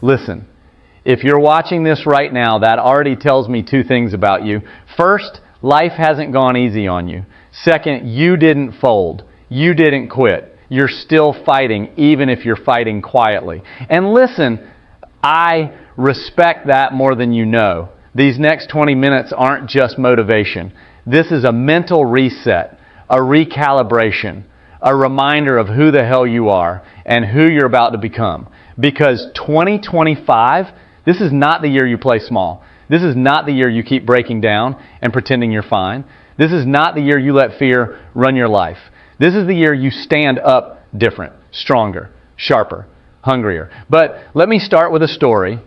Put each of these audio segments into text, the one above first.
Listen, if you're watching this right now, that already tells me two things about you. First, life hasn't gone easy on you. Second, you didn't fold. You didn't quit. You're still fighting, even if you're fighting quietly. And listen, I respect that more than you know. These next 20 minutes aren't just motivation. This is a mental reset, a recalibration, a reminder of who the hell you are and who you're about to become. Because 2025, this is not the year you play small. This is not the year you keep breaking down and pretending you're fine. This is not the year you let fear run your life. This is the year you stand up different, stronger, sharper, hungrier. But let me start with a story,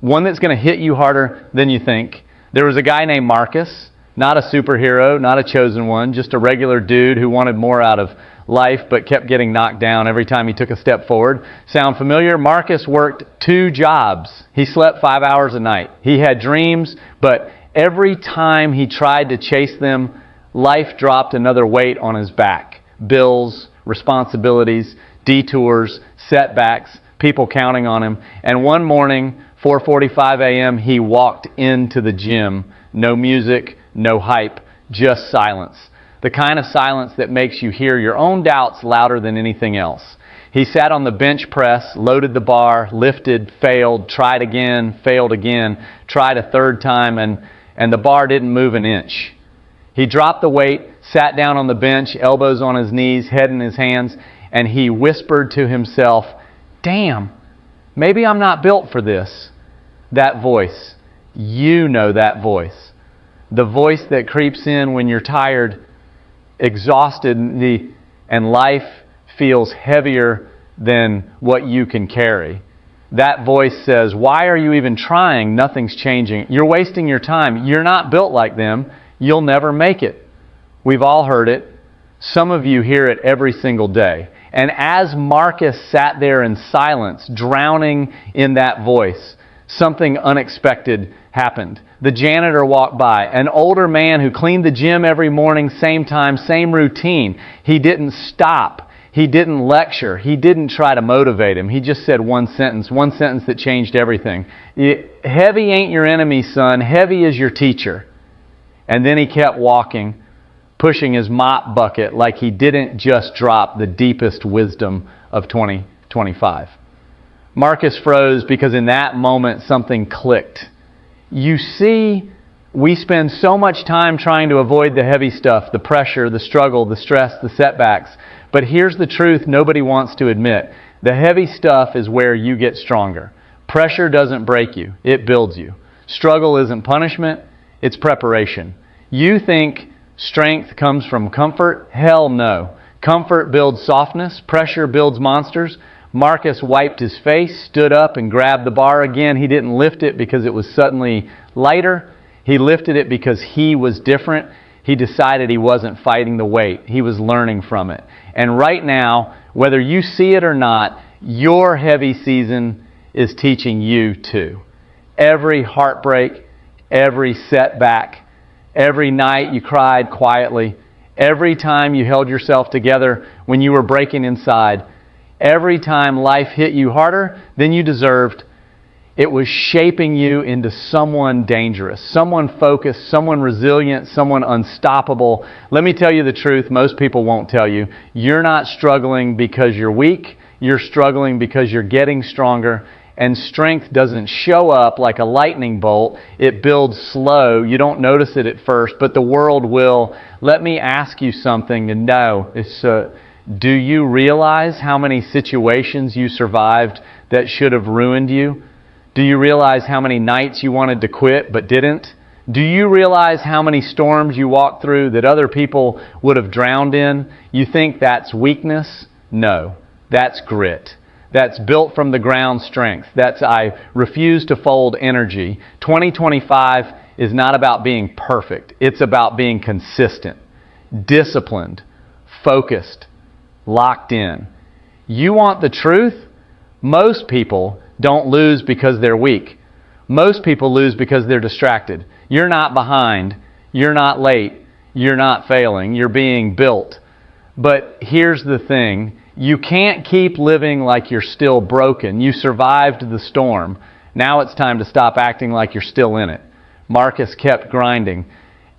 one that's going to hit you harder than you think. There was a guy named Marcus, not a superhero, not a chosen one, just a regular dude who wanted more out of life but kept getting knocked down every time he took a step forward. Sound familiar? Marcus worked 2 jobs. He slept 5 hours a night. He had dreams, but every time he tried to chase them, life dropped another weight on his back. Bills, responsibilities, detours, setbacks, people counting on him. And one morning, 4:45 a.m., he walked into the gym. No music, no hype, just silence. The kind of silence that makes you hear your own doubts louder than anything else. He sat on the bench press, loaded the bar, lifted, failed, tried again, failed again, tried a third time, and the bar didn't move an inch. He dropped the weight, sat down on the bench, elbows on his knees, head in his hands, and he whispered to himself, "Damn, maybe I'm not built for this." That voice, you know that voice. The voice that creeps in when you're tired, exhausted, and life feels heavier than what you can carry. That voice says, "Why are you even trying? Nothing's changing. You're wasting your time. You're not built like them. You'll never make it." We've all heard it. Some of you hear it every single day. And as Marcus sat there in silence, drowning in that voice, something unexpected happened. The janitor walked by, an older man who cleaned the gym every morning, same time, same routine. He didn't stop. He didn't lecture. He didn't try to motivate him. He just said one sentence that changed everything. "Heavy ain't your enemy, son. Heavy is your teacher." And then he kept walking, pushing his mop bucket like he didn't just drop the deepest wisdom of 2025. Marcus froze because in that moment something clicked. You see, we spend so much time trying to avoid the heavy stuff, the pressure, the struggle, the stress, the setbacks. But here's the truth nobody wants to admit. The heavy stuff is where you get stronger. Pressure doesn't break you, it builds you. Struggle isn't punishment, it's preparation. You think strength comes from comfort? Hell no. Comfort builds softness, pressure builds monsters. Marcus wiped his face, stood up, and grabbed the bar again. He didn't lift it because it was suddenly lighter. He lifted it because he was different. He decided he wasn't fighting the weight. He was learning from it. And right now, whether you see it or not, your heavy season is teaching you too. Every heartbreak, every setback, every night you cried quietly, every time you held yourself together when you were breaking inside, every time life hit you harder than you deserved, it was shaping you into someone dangerous, someone focused, someone resilient, someone unstoppable. Let me tell you the truth, most people won't tell you. You're not struggling because you're weak. You're struggling because you're getting stronger. And strength doesn't show up like a lightning bolt. It builds slow. You don't notice it at first, but the world will. Let me ask you something, and no, do you realize how many situations you survived that should have ruined you? Do you realize how many nights you wanted to quit but didn't? Do you realize how many storms you walked through that other people would have drowned in? You think that's weakness? No, that's grit. That's built from the ground strength. That's I refuse to fold energy. 2025 is not about being perfect. It's about being consistent, disciplined, focused, locked in. You want the truth? Most people don't lose because they're weak. Most people lose because they're distracted. You're not behind. You're not late. You're not failing. You're being built. But here's the thing. You can't keep living like you're still broken. You survived the storm. Now it's time to stop acting like you're still in it. Marcus kept grinding.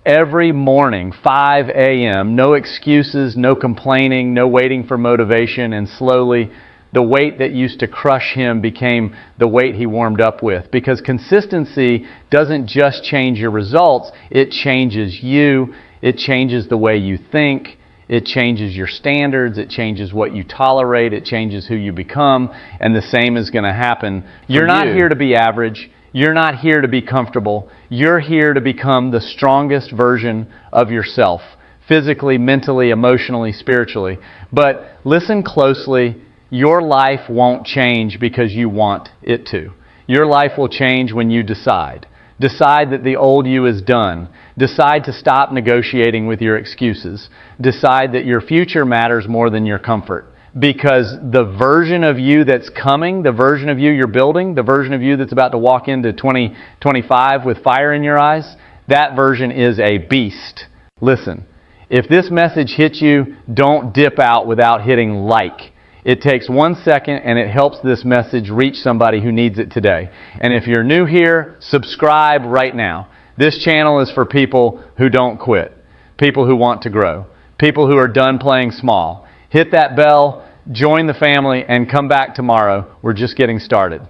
Every morning, 5 a.m., no excuses, no complaining, no waiting for motivation, and slowly the weight that used to crush him became the weight he warmed up with. Because consistency doesn't just change your results, it changes you, it changes the way you think, it changes your standards, it changes what you tolerate, it changes who you become, and the same is going to happen. You're not here to be average. You're not here to be comfortable. You're here to become the strongest version of yourself, physically, mentally, emotionally, spiritually. But listen closely. Your life won't change because you want it to. Your life will change when you decide. Decide that the old you is done. Decide to stop negotiating with your excuses. Decide that your future matters more than your comfort. Because the version of you that's coming, the version of you you're building, the version of you that's about to walk into 2025 with fire in your eyes, that version is a beast. Listen, if this message hits you, don't dip out without hitting like. It takes 1 second and it helps this message reach somebody who needs it today. And if you're new here, subscribe right now. This channel is for people who don't quit, people who want to grow, people who are done playing small. Hit that bell, join the family, and come back tomorrow. We're just getting started.